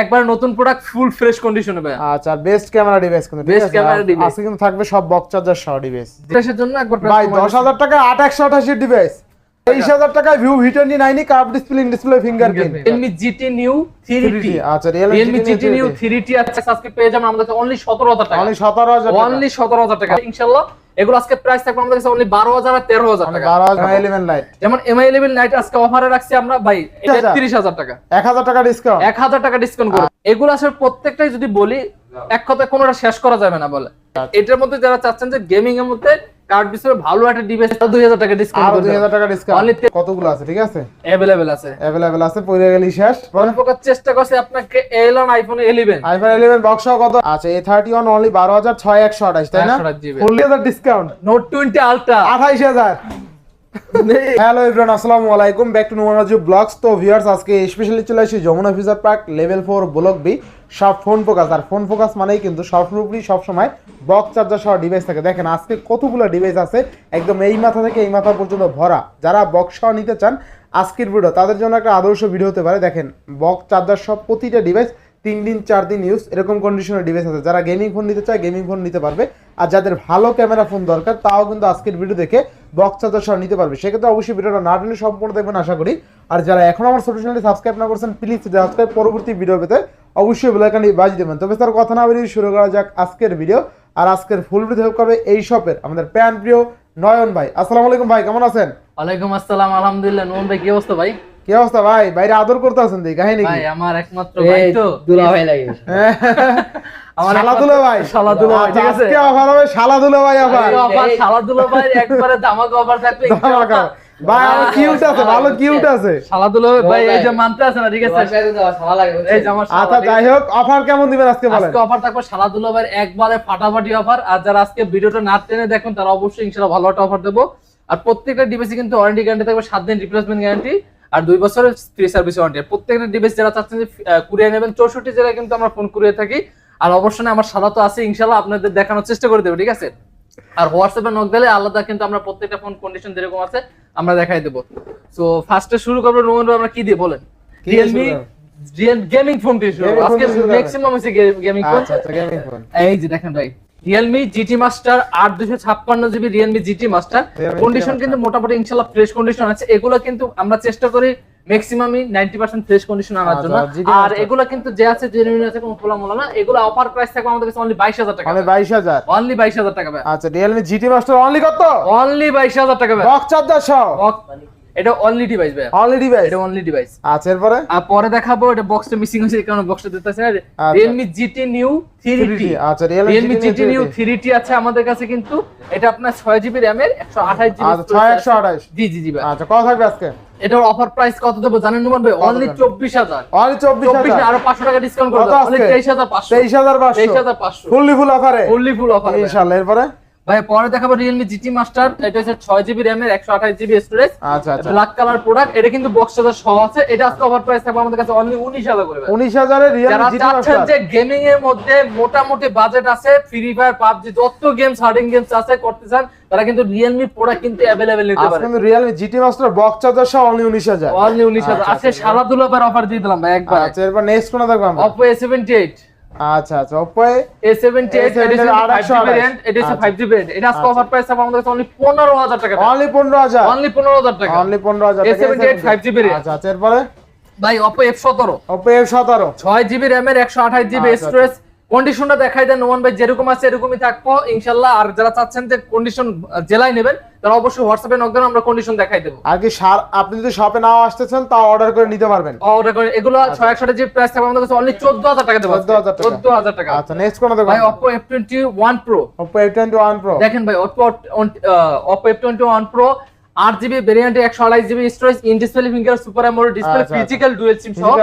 একবার নতুন product full fresh কন্ডিশনে ভাই। আচ্ছা বেস্ট ক্যামেরা ডিভাইস কিন্তু বেস্ট ক্যামেরা ডিভাইস আজকে কিন্তু থাকবে সব বক্স চার্জার সহ ডিভাইস। ফ্রেশের জন্য একবার ভাই 10000 টাকা 8188 ডিভাইস, 23000 টাকায় view V29 curve display display fingerprint Realme GT New 3T। আচ্ছা Realme GT New 3T আজকে পেয়ে যাবেন আমাদের কাছে only 17000 টাকা। only 17000 টাকা, only 17000 টাকা ইনশাআল্লাহ। এগুলো আজকে প্রাইস থাকবে আমাদের কাছে only 12000 আর 13000 টাকা। 11 লাইট যেমন MI 11 লাইট আজকে অফারে রাখছি আমরা ভাই 33000 টাকা, 1000 টাকা ডিসকাউন্ট, 1000 টাকা ডিসকাউন্ট করে। এগুলো আসলে প্রত্যেকটাই যদি বলি এক কথায় কোনোটা শেষ করা যাবে না বলে। এটার মধ্যে যারা চাচ্ছেন যে গেমিং এর মধ্যে কার্ড ডিসপ্লে ভালো একটা ডিভাইস 2000 টাকা ডিসকাউন্ট, আর 2000 টাকা ডিসকাউন্ট কতগুলো আছে ঠিক আছে अवेलेबल আছে, अवेलेबल আছে পড়ে গেলি শেষ। কোন প্রকার চেষ্টা করছে আপনাকে এলন আইফোন 11 বক্স কত আছে? A31 অনলি 12628 তাই না? Full 1000 discount, Note 20 Ultra 28000। Hello everyone, আসসালামু আলাইকুম, ব্যাক টু নোমানাজু ব্লগস। তো ভিউয়ার্স আজকে স্পেশালি চলে আসি Jamuna Future Park level 4 block B সব ফোন ফোকাস। আর ফোন ফোকাস মানেই কিন্তু সবসময় সবসময় বক্স চার্জার সহ ডিভাইস থাকে। দেখেন আজকে কতগুলো ডিভাইস আছে, একদম এই মাথা থেকে এই মাথা পর্যন্ত ভরা। যারা বক্স সহ নিতে চান আজকের ভিডিও তাদের জন্য একটা আদর্শ ভিডিও হতে পারে। দেখেন বক্স চার্জার সব প্রতিটা ডিভাইস 3 দিন 4 দিন ইউজ এরকম কন্ডিশনের ডিভাইস আছে। যারা গেমিং ফোন নিতে চায় গেমিং ফোন নিতে পারবে, আর যাদের ভালো ক্যামেরা ফোন দরকার তাও কিন্তু আজকের ভিডিও দেখে বক্স চার্জার সহ নিতে পারবে। সেক্ষেত্রে অবশ্যই ভিডিওটা না টেনে সম্পূর্ণ দেখবেন আশা করি। আর যারা এখন আমার ছোট চ্যানেলটি সাবস্ক্রাইব না করছেন প্লিজ সাবস্ক্রাইব, পরবর্তী ভিডিও পেতে অবশ্যই বেল আইকনটি বাজিয়ে দেবেন। তবে স্যার কথা না বেরিয়ে শুরু করা যাক আজকের ভিডিও। আর আজকের ফুল ভিডিও হেল্প করবে এই শপের আমাদের প্যান প্রিয় নয়ন ভাই। আসসালামু আলাইকুম ভাই, কেমন আছেন? ওয়ালাইকুম আসসালাম, আলহামদুলিল্লাহ। নোমান ভাই কি অবস্থা ভাই? কি অবস্থা ভাই? বাইরে আদর করতে আছেন দেখি কাহিনী কি? ভাই আমার একমাত্র ভাই তো দুলা ভাই লাগে। আমার শালাদুলা ভাই, শালাদুলা ভাই ঠিক আছে। আজকে অফার হবে শালাদুলা ভাই অফার। অফার শালাদুলা ভাই একবারে ধামাকা অফার থাকবে ধামাকা। ভাই আমার কিউট আছে, ভালো কিউট আছে শালাদুলা ভাই। এই যে মানতে আছে না ঠিক আছে, এই যে আমার আচ্ছা যাই হোক অফার কেমন দিবেন আজকে বলেন? আজকে অফার থাকবে শালাদুলা ভাই একবারে ফাটাফাটি অফার। আর যারা আজকে ভিডিওটা না টেনে দেখুন তারা অবশ্যই ইনশাআল্লাহ ভালো একটা অফার দেবো। আর প্রত্যেকটা ডিভাইসে কিন্তু ওয়ারেন্টি গ্যারান্টি থাকবে, 7 দিন রিপ্লেসমেন্ট গ্যারান্টি আর 2 বছরের ফ্রি সার্ভিস ওয়ারেন্টি। প্রত্যেকটা ডিভাইস যারা চাচ্ছেন যে কুরিয়ার নেবেন 64 জেলায় কিন্তু আমরা ফোন কুরিয়ার থাকি। আর অবশ্যই আমার সাদা তো আছে, ইনশাআল্লাহ আপনাদের দেখানোর চেষ্টা করে দেব ঠিক আছে। আর হোয়াটসঅ্যাপে নক দিলে আলাদা কিন্তু আমরা প্রত্যেকটা ফোন কন্ডিশন যেরকম আছে আমরা দেখাই দেব। সো ফার্স্টে শুরু করব নোমান ভাই, আমরা কি দিয়ে বলেন? Realme গেমিং ফোন দিয়ে শুরু করব আজকে। ম্যাক্সিমাম হচ্ছে গেমিং ফোন। আচ্ছা গেমিং ফোন। এই যে দেখেন ভাই Realme GT Master 8256GB Realme GT Master condition কিন্তু মোটামুটি ইনশাআল্লাহ ফ্রেশ কন্ডিশন আছে। এগুলো কিন্তু আমরা চেষ্টা করি ম্যাক্সিমামই 90% ফ্রেশ কন্ডিশন আনার জন্য। আর এগুলো কিন্তু যে আছে জেনুইন আছে, কোনো খোলা মোলা না। এগুলো অফার প্রাইস থাকবে আমাদের কাছে অনলি 22000 টাকা। মানে 22000, অনলি 22000 টাকা ভাই। আচ্ছা Realme GT Master অনলি কত? অনলি 22000 টাকা ভাই। বক্স চার্জার সহ এটা অনলি ডিভাইস ভাই, অনলি ডিভাইস, এটা অনলি ডিভাইস। আচ্ছা এরপরে আর পরে দেখাবো এটা বক্সটা মিসিং হয়েছে কারণ বক্সটা দিতেছে না। Realme GT New 3T। আচ্ছা Realme GT New 3T আছে আমাদের কাছে কিন্তু এটা আপনার 6GB RAM এর 128GB। আচ্ছা 6128। জি জি জি ভাই। আচ্ছা কত থাকবে আজকে? এটার অফার প্রাইস কত দেব জানেন নোমান ভাই? অনলি 24000। অনলি 24000 আর 500 টাকা ডিসকাউন্ট করে দাও, অনলি 23500। 23500 ফুললি ফুল অফারে, ফুললি ফুল অফার ইনশাআল্লাহ। এরপরে ভাই পরে দেখাবো Realme GT Master, এটা হচ্ছে 6GB RAM এর 128GB স্টোরেজ। আচ্ছা আচ্ছা ব্ল্যাক কালার প্রোডাক্ট, এটা কিন্তু বক্স চার্জার সহ আছে। এটা আজকে অফার প্রাইস থাকবে আমাদের কাছে অনলি 19000 করে। 19000 এর Realme GT যারা Master যে গেমিং এর মধ্যে মোটামুটি বাজেট আছে, ফ্রি ফায়ার পাবজি যত গেমস হার্ডিং গেমস আছে করতে চান তারা কিন্তু Realme প্রোডাক্ট কিন্তু अवेलेबल নিতে পারে। আজকে কিন্তু Realme GT Master box charger সহ অনলি 19000, অনলি 19000। আজকে শালাদুলা ভাই অফার দিয়ে দিলাম ভাই একবার। আচ্ছা এরপর নেক্সট কোন দেখব আমরা? Oppo A78। আচ্ছা আচ্ছা Oppo A78 এটা 5GB ভেরিয়েন্ট, এটা হচ্ছে 5GB ভেরিয়েন্ট। এটা আজকে অফার প্রাইস হবে আমাদের কাছে অনলি 15000 টাকা। অনলি 15000, অনলি 15000 টাকা, অনলি 15000 টাকা। A78 5GB variant. আচ্ছা আচ্ছা এরপরে ভাই Oppo F17, Oppo F17 6GB RAM এর 128GB স্টোরেজ। কন্ডিশনটা দেখাই দেন নোমান ভাই, যেরকম আছে এরকমই থাকবো ইনশাআল্লাহ। আর যারা চাচ্ছেন যে কন্ডিশন জেলায় নেবেন তারা অবশ্যই হোয়াটসঅ্যাপে নক দেন, আমরা কন্ডিশন দেখাই দেব। আর কি আপনি যদি শপে নাও আসতেছেন তাও অর্ডার করে নিতে পারবেন। অর্ডার করে এগুলো 6128GB প্রাইস থাকবে আমাদের কাছে অনলি 14000 টাকা দেব। 14000 টাকা। আচ্ছা নেক্সট কোন দেখব ভাই Oppo F21 Pro। Oppo F21 Pro দেখেন ভাই Oppo F21 Pro 8GB ভেরিয়েন্টে 128GB storage, in display finger super AMOLED display, physical dual SIM সহ।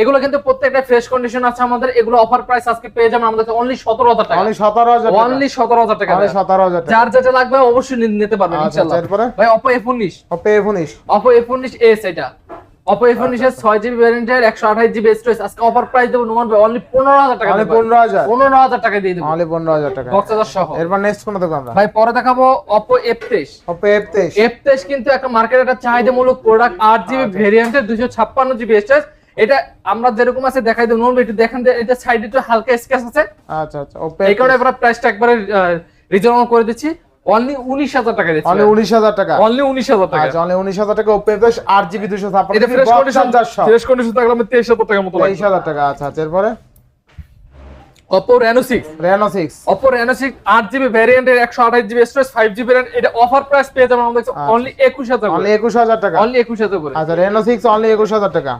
এগুলো কিন্তু প্রত্যেকটা ফ্রেশ কন্ডিশন আছে আমাদের। এগুলো অফার প্রাইস আজকে পেয়ে যাবেন আমাদের অনলি 17000 টাকা। অনলি 17000 টাকা, অনলি 17000 টাকা, অনলি 17000 টাকা। যার যেটা লাগবে অবশ্যই নিতে পারবেন ইনশাআল্লাহ। এরপরে ভাই Oppo F19, Oppo F19, Oppo F19s এটা Oppo F19 এর 6GB ভেরিয়েন্টের 128GB স্টোরেজ। আজকে অফার প্রাইস দেব নোমান ভাই অনলি 15000 টাকা। অনলি 15000 টাকা দিয়ে দেব, অনলি 15000 টাকা বক্স চার্জার সহ। এরপর নেক্সট কোন দেখব আমরা? ভাই পরে দেখাবো Oppo F23। Oppo F23 কিন্তু একটা মার্কেটে একটা চাহিদামূলক প্রোডাক্ট, 8GB ভেরিয়েন্টের 256GB স্টোরেজ। এটা আমরা যেরকম আছে দেখাই দেব নরমাল একটু দেখেন যে এটা সাইডে একটু হালকা স্ক্র্যাচ আছে। আচ্ছা আচ্ছা এই কারণে আমরা প্রাইসটা একবারে রিজনেবল করে দিচ্ছি, অনলি 19000 টাকা দিচ্ছি। অনলি 19000 টাকা, অনলি 19000 টাকা। আচ্ছা অনলি 19000 টাকা Oppo A52 8GB 256 এটা ফ্রেশ কন্ডিশন, ফ্রেশ কন্ডিশন থাকলে আমরা 23000 টাকার মতো লাগবে। 23000 টাকা। আচ্ছা আচ্ছা এরপরে Oppo Reno 6, Reno 6 Oppo Reno 6 8GB ভ্যারিয়েন্টের 128GB storage 5GB variant, এটা অফার প্রাইস পেয়ে যাবেন আমাদের কাছে অনলি 21000 অনলি 21000 টাকা, অনলি 21000 করে। আচ্ছা Reno 6 অনলি 21000 টাকা।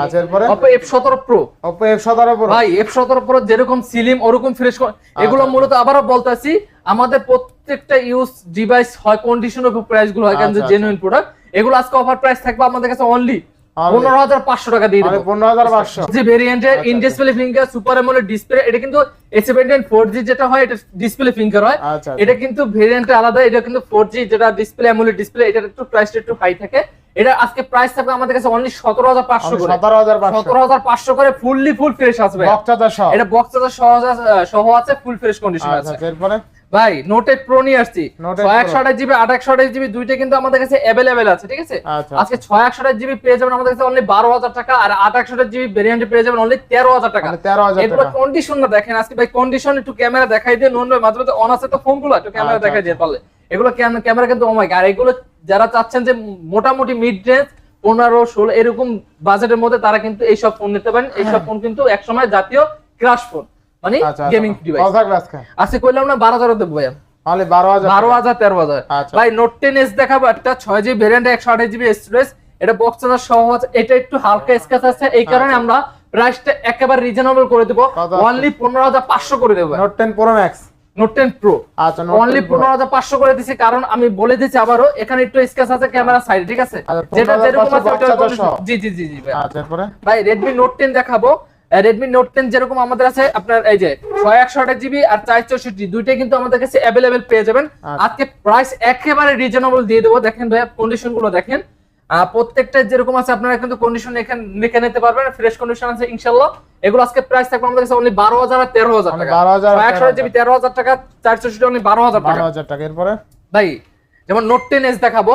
আচ্ছা এরপরে Oppo F17 Pro, Oppo F17 Pro ভাই F17 Pro যেরকম সিলিম ওরকম ফ্রেশ, এগুলো মূলত আবারও বলতাছি আমাদের প্রত্যেকটা ইউজ ডিভাইস হয় কন্ডিশনের উপর প্রাইস গুলো হয়, কারণ যে জেনুইন প্রোডাক্ট এগুলো আজকে অফার প্রাইস থাকবে আমাদের কাছে অনলি 15500 টাকা দিয়ে দেব। 15500 যে ভেরিয়েন্টের in display finger super AMOLED display, এটা কিন্তু A17 4G যেটা হয় এটা ডিসপ্লে ফিঙ্গার হয়, আচ্ছা এটা কিন্তু ভেরিয়েন্টে আলাদা, এটা কিন্তু 4G যেটা ডিসপ্লে অ্যামোলেড ডিসপ্লে, এটা একটু প্রাইসটা একটু হাই থাকে। এটা আজকে প্রাইস থাকবে আমাদের কাছে অনলি 17500 করে, 17500 করে ফুললি ফুল ফ্রেশ আসবে, বক্সটা সহ, এটা বক্সটা সহ আছে, ফুল ফ্রেশ কন্ডিশন আছে। আচ্ছা এরপরে ভাই নোট 8 প্রো নিয়ে আসছি, 6128GB 8128GB দুইটা কিন্তু আমাদের কাছে अवेलेबल আছে, ঠিক আছে। আজকে 6128GB পেয়ে যাবেন আমাদের কাছে অনলি 12000 টাকা, আর 8128GB ভেরিয়েন্ট পেয়ে যাবেন অনলি 13000 টাকা। 13000 এগুলো টাকা। কন্ডিশন না দেখেন আজকে ভাই, কন্ডিশন একটু ক্যামেরা দেখাই দিয়ে নন ভাই, মাঝে মাঝে অন আছে তো ফোনগুলো একটু ক্যামেরা দেখাই দিয়ে পারলে, এগুলো ক্যামেরা কিন্তু ওমাই, আর এগুলো যারা চাচ্ছেন যে মোটামুটি মিড রেঞ্জ 15-16 এরকম বাজেটের মধ্যে তারা কিন্তু এই সব ফোন নিতে পারেন। এই সব ফোন কিন্তু একসময় জাতীয় ক্রাশ ফোন, মানে গেমিং ডিভাইস। আজকে কইলাম না 12000 দেব ভাই, তাহলে 12000 12000 ভাই। নোট 10s দেখাবো একটা 6GB ভেরিয়েন্ট 128GB স্টোরেজ, এটা বক্স চার্জার সহ আছে, এটা একটু হালকা স্ক্র্যাচ আছে, এই কারণে আমরা প্রাইসটা একেবারে রিজনেবল করে দেব, অনলি 15500 করে দেব। Note 10 pro max, note 10 pro আচ্ছা অনলি 15500 করে দিছি, কারণ আমি বলে দিছি আবারো এখানে একটু স্ক্র্যাচ আছে ক্যামেরা সাইডে, ঠিক আছে, যেটা যেরকম আছে জি জি জি জি ভাই। আচ্ছা এরপরে ভাই Redmi Note 10 দেখাবো। Redmi Note 10 যেরকম আমাদের আছে আপনার এই যে 6128GB আর 464 দুইটাই কিন্তু আমাদের কাছে अवेलेबल পেয়ে যাবেন। আজকে প্রাইস একেবারে রিজনেবল দিয়ে দেব। দেখেন ভাই কন্ডিশন গুলো দেখেন, প্রত্যেকটা যেরকম আছে আপনারা কিন্তু কন্ডিশন এখানে লিখে নিতে পারবেন, ফ্রেশ কন্ডিশন আছে ইনশাআল্লাহ। এগুলো আজকে প্রাইস থাকবে আমাদের কাছে অনলি 12000 আর 13000 টাকা, 6128GB 13000 টাকা, 464 অনলি 12000 টাকা। 12000 টাকা। এরপরে ভাই যেমন নোট 10s দেখাবো,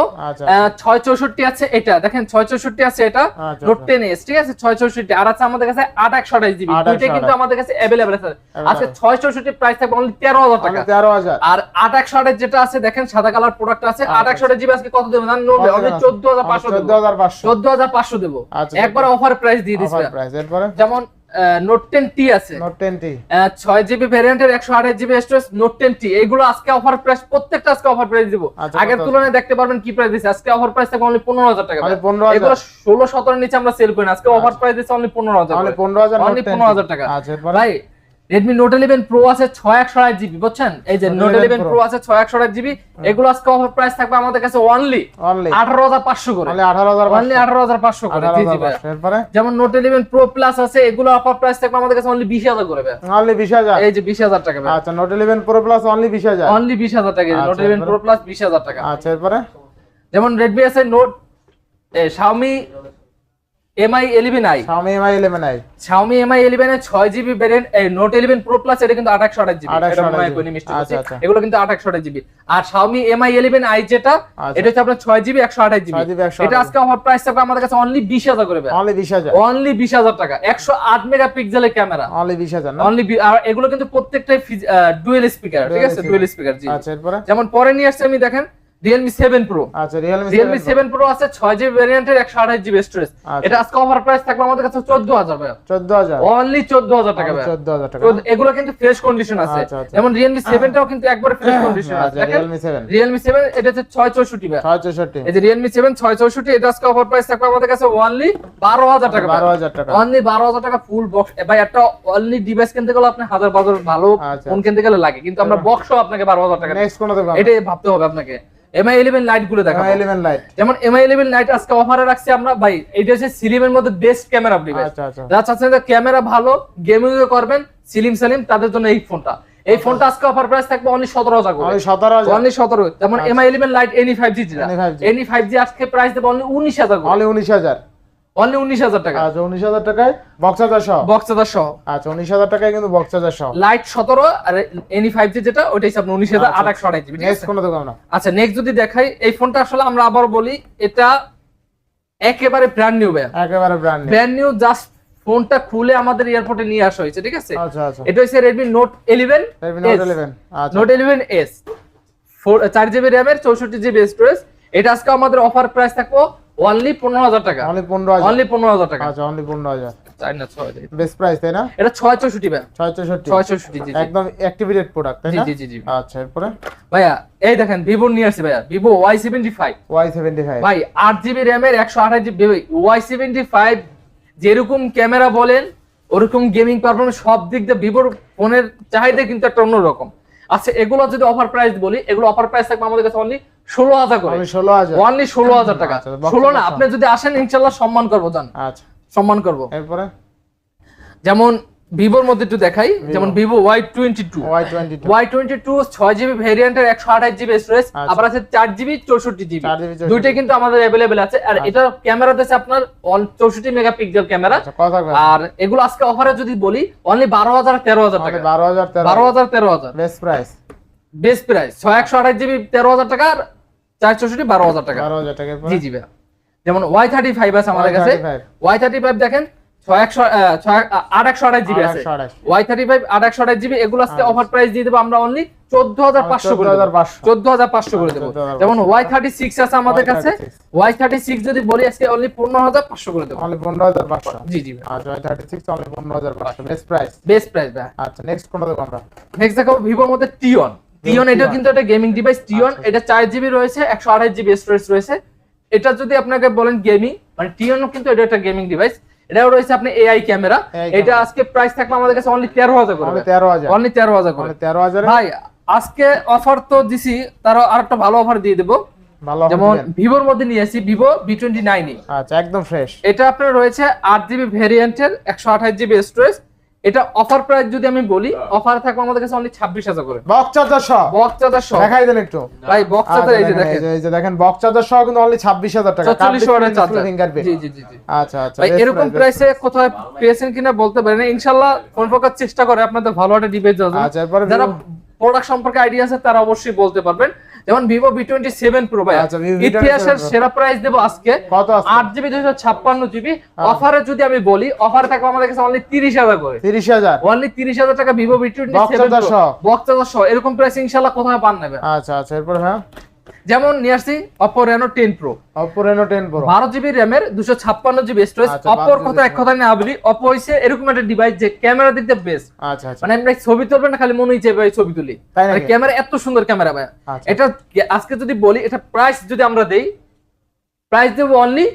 664 আছে, এটা দেখেন 664 আছে, এটা নোট 10s, ঠিক আছে 664, আর আছে আমাদের কাছে 8128GB দুইটা কিন্তু আমাদের কাছে अवेलेबल আছে। আজকে 664 প্রাইস থাকবে অনলি 13000 টাকা, 13000। আর 8128 যেটা আছে দেখেন সাদা কালার প্রোডাক্ট আছে, 8128GB আজকে কত দেব জানেন? অনলি 14500 দেব, 14500 দেব, একবার অফার প্রাইস দিয়ে দিছি। এরপরে যেমন নোট 10T আছে, note 10T 6GB ভ্যারিয়েন্টের 128GB storage note 10T, এগুলো আজকে অফার প্রাইস, প্রত্যেকটা আজকে অফার প্রাইস দিব। আগের তুলনায় দেখতে পারবেন কি প্রাইস দিছে, আজকে অফার প্রাইস থাকবে অনলি 15000 টাকা। এগুলো 16-17 নিচে আমরা সেল করি না, আজকে অফার প্রাইস দিছে অনলি 15000, অনলি 15000 টাকা। আচ্ছা ভাই Redmi Note 11 Pro আছে 6128GB, বুঝছেন, এই যে Note 11 Pro আছে 6128GB, এগুলো আজকে অফার প্রাইস থাকবে আমাদের কাছে অনলি 18500 করে, অনলি 18500 করে। জি জি ভাই। এরপরে যেমন Note 11 Pro Plus আছে, এগুলো অফার প্রাইস থাকবে আমাদের কাছে অনলি 20000 করে ভাই, অনলি 20000, এই যে 20000 টাকা ভাই। আচ্ছা Note 11 Pro Plus only 20000, only 20000 টাকা, Note 11 Pro Plus 20000 টাকা। আচ্ছা এরপরে যেমন Redmi আছে Note Xiaomi Mi 11i, Xiaomi Mi 11i, Xiaomi Mi 11 এর 6GB variant, Note 11 Pro Plus এটা কিন্তু 8128GB, এটা মনে হয় কোনি মিস্টেক আছে, এগুলো কিন্তু 8128GB। আর Xiaomi Mi 11i যেটা এটা হচ্ছে আপনার 6GB 128GB, এটা আজকে অফার প্রাইস থাকবে আমাদের কাছে অনলি 20000 করে ভাই, অনলি 20000, অনলি 20000 টাকা। 108 মেগাপিক্সেলের ক্যামেরা, অনলি 20000 না, অনলি। আর এগুলো কিন্তু প্রত্যেকটাই ডুয়াল স্পিকার, ঠিক আছে, ডুয়াল স্পিকার। জি আচ্ছা এরপরে যেমন পরে নিয়ে আসছে আমি দেখেন Realme 7 Pro, আচ্ছা Realme 7 Pro আছে 6GB ভেরিয়েন্টের 128GB স্টোরেজ, এটা আজকে অফার প্রাইস থাকবে আমাদের কাছে 14000 ভাই, 14000, অনলি 14000 টাকা ভাই, 14000 টাকা। এগুলো কিন্তু ফ্রেশ কন্ডিশন আছে। যেমন Realme 7 টাও কিন্তু একবারে ফ্রেশ কন্ডিশন আছে, দেখেন Realme 7 এটা হচ্ছে 664 ভাই, 664, এই যে Realme 7 664, এটা আজকে অফার প্রাইস থাকবে আমাদের কাছে অনলি 12000 টাকা, 12000 টাকা, অনলি 12000 টাকা ফুল বক্স। ভাই একটা অনলি ডিভাইস কিনতে গেলে আপনি হাজার বাজার ভালো ফোন কিনতে গেলে লাগে, কিন্তু আমরা বক্সও আপনাকে 12000 টাকা, নেক্সট কোন দেব, এটাই ভাবতে হবে আপনাকে। Mi 11 লাইট গুলো দেখাবো, Mi 11 লাইট, যেমন Mi 11 লাইট আজকে অফারে রাখছি আমরা ভাই, এটা হচ্ছে সিলিমের মধ্যে বেস্ট ক্যামেরা ডিভাইস। আচ্ছা আচ্ছা, যারা চাচ্ছেন যে ক্যামেরা ভালো গেমিং করবেন সিলিম তাদের জন্য এই ফোনটা, এই ফোনটা আজকে অফার প্রাইস থাকবে অনলি 17000 করে, অনলি 17000, অনলি 17। যেমন Mi 11 লাইট Any 5G যেটা, Any 5G আজকে প্রাইস দেব অনলি 19000 করে, অনলি 19000, অনলি 19000 টাকা। আচ্ছা 19000 টাকায় বক্স চার্জার সহ, বক্স চার্জার সহ, আচ্ছা 19000 টাকায় কিন্তু বক্স চার্জার সহ, লাইট 17 আর Any 5G যেটা ওইটাই আপনার 19828GB। নেক্সট কোন দেব আমরা। আচ্ছা নেক্সট যদি দেখাই এই ফোনটা, আসলে আমরা আবার বলি এটা একেবারে ব্র্যান্ড নিউ ভাই, একেবারে ব্র্যান্ড নিউ জাস্ট ফোনটা খুলে আমাদের এয়ারপোর্টে নিয়ে আসা হয়েছে, ঠিক আছে? আচ্ছা আচ্ছা, এটা হচ্ছে Redmi Note 11 Redmi Note 11 আচ্ছা, Note 11s 4GB RAM এর 64GB স্টোরেজ। এটা আজকে আমাদের অফার প্রাইস থাকবো অনলি 15000 টাকা, অনলি 15000, অনলি 15000 টাকা। আচ্ছা অনলি 15000, চাই না 6 বেস্ট প্রাইস তাই না? এটা 664 ভাই, 664 জি একদম অ্যাক্টিভেটেড প্রোডাক্ট তাই না? জি জি জি। আচ্ছা এরপরে ভাইয়া এই দেখেন ভিভো নিয়ে আসছে ভাইয়া, ভিভো Y75 Y75 ভাই 8GB RAM এর 128GB Y75 যেরকম ক্যামেরা বলেন ওরকম গেমিং পারফরম্যান্স সব দিক দিয়ে ভিভোর ফোনের চাহিদা কিন্তু একটা অন্যরকম। আচ্ছা এগুলো যদি অফার প্রাইস বলি, এগুলো অফার প্রাইস থাকবে আমাদের কাছে অনলি 16000 করে, অনলি 16000, অনলি 16000 টাকা। আচ্ছা, 16 না, আপনি যদি আসেন ইনশাআল্লাহ সম্মান করব, জান আচ্ছা সম্মান করব। এরপরে যেমন ভিভোর মধ্যে একটু দেখাই, যেমন ভিভো Y22 Y22 6GB ভেরিয়েন্টের 128GB স্টোরেজ, আচ্ছা। আবার আছে 4GB 64GB, 4GB দুইটাই কিন্তু আমাদের अवेलेबल আছে। আর এটা ক্যামেরা দিয়েছে আপনার 64 মেগাপিক্সেল ক্যামেরা। আচ্ছা কত থাকবে? আর এগুলো আজকে অফারে যদি বলি অনলি 12000 13000 টাকা, 12000 12000 best price, best price 128GB 13000 টাকা আর 464 12000 টাকা। 12000 টাকা এরপরে জি জি ভাই। যেমন Y35 আছে আমাদের কাছে, Y35 দেখেন 8128GB আছে, Y35 8128GB, এগুলো আজকে অফার প্রাইস দিয়ে দেব আমরা অনলি 14500 করে দেব, 14500 করে দেব। যেমন Y36 আছে আমাদের কাছে, Y36 যদি বলি আজকে অনলি 15500 করে দেব, অনলি 15500, জি জি ভাই। আচ্ছা Y36 only 15500 best price, best price ভাই। আচ্ছা নেক্সট কোনটা দেখব আমরা? নেক্সট দেখো ভিভোর মধ্যে টিয়ন এটা কিন্তু একটা গেমিং ডিভাইস। টিয়ন এটা 4GB রয়েছে, 128GB স্টোরেজ রয়েছে। এটা যদি আপনাকে বলেন গেমিং, মানে টিয়ন কিন্তু এটা একটা গেমিং ডিভাইস। এটাও রয়েছে আপনি এআই ক্যামেরা। এটা আজকে প্রাইস থাকবে আমাদের কাছে অনলি 13000 করে, অনলি 13000, অনলি 13000 করে, 13000 ভাই। আজকে অফার তো দিছি, তার আরেকটা ভালো অফার দিয়ে দেব। ভালো, যেমন ভিভোর মধ্যে নিয়ে আসি ভিভো V29, আচ্ছা একদম ফ্রেশ। এটা আপনার রয়েছে 8GB ভেরিয়েন্টের 128GB স্টোরেজ। এটা অফার প্রাইস যদি আমি বলি, অফার থাকবে আমাদের কাছে অনলি 26000 করে, বক্স চার্জার সহ, বক্স চার্জার সহ। দেখাই দেন একটু ভাই বক্স চার্জার এই যে দেখেন, এই যে দেখেন বক্স চার্জার সহ কিন্তু অনলি 26000 টাকা, 44 ওয়াটের চার্জার। জি জি জি জি। আচ্ছা আচ্ছা ভাই এরকম প্রাইসে কোথায় পেয়েছেন কিনা বলতে পারেন, ইনশাআল্লাহ কোন প্রকার চেষ্টা করে আপনাদের ভালো একটা ডিভাইস দেওয়ার জন্য। আচ্ছা এরপরে যারা প্রোডাক্ট সম্পর্কে আইডিয়া আছে তারা অবশ্যই বলতে পারবেন। যেমন ভিভো V27 প্রো ভাই, আচ্ছা, Vivo V27 ইতিহাসের সেরা প্রাইস দেব আজকে কত আছে? 8GB 256GB অফারে যদি আমি বলি, অফারে থাকবে আমাদের কাছে অনলি 30000 করে, 30000, অনলি 30000 টাকা ভিভো V27 বক্স চার্জার সহ, বক্স চার্জার সহ। এরকম প্রাইস ইনশাআল্লাহ কোথায় পান নেবে। আচ্ছা আচ্ছা এরপর হ্যাঁ, যেমন নিয়ে আসছি Oppo Reno 10 Pro, Oppo Reno 10 Pro 12GB RAM এর 256GB স্টোরেজ। আচ্ছা, Oppo 12GB কথা এক কথা না বলি, Oppo হইছে এরকম একটা ডিভাইস যে ক্যামেরা দিক দিয়ে বেস্ট। আচ্ছা আচ্ছা মানে আমরা ছবি তুলবেন না খালি মনে হইছে ভাই ছবি তুলি, তাই নাকি? মানে ক্যামেরা এত সুন্দর ক্যামেরা ভাই। আচ্ছা। এটা আজকে যদি বলি, এটা প্রাইস যদি আমরা দেই, প্রাইস দেব অনলি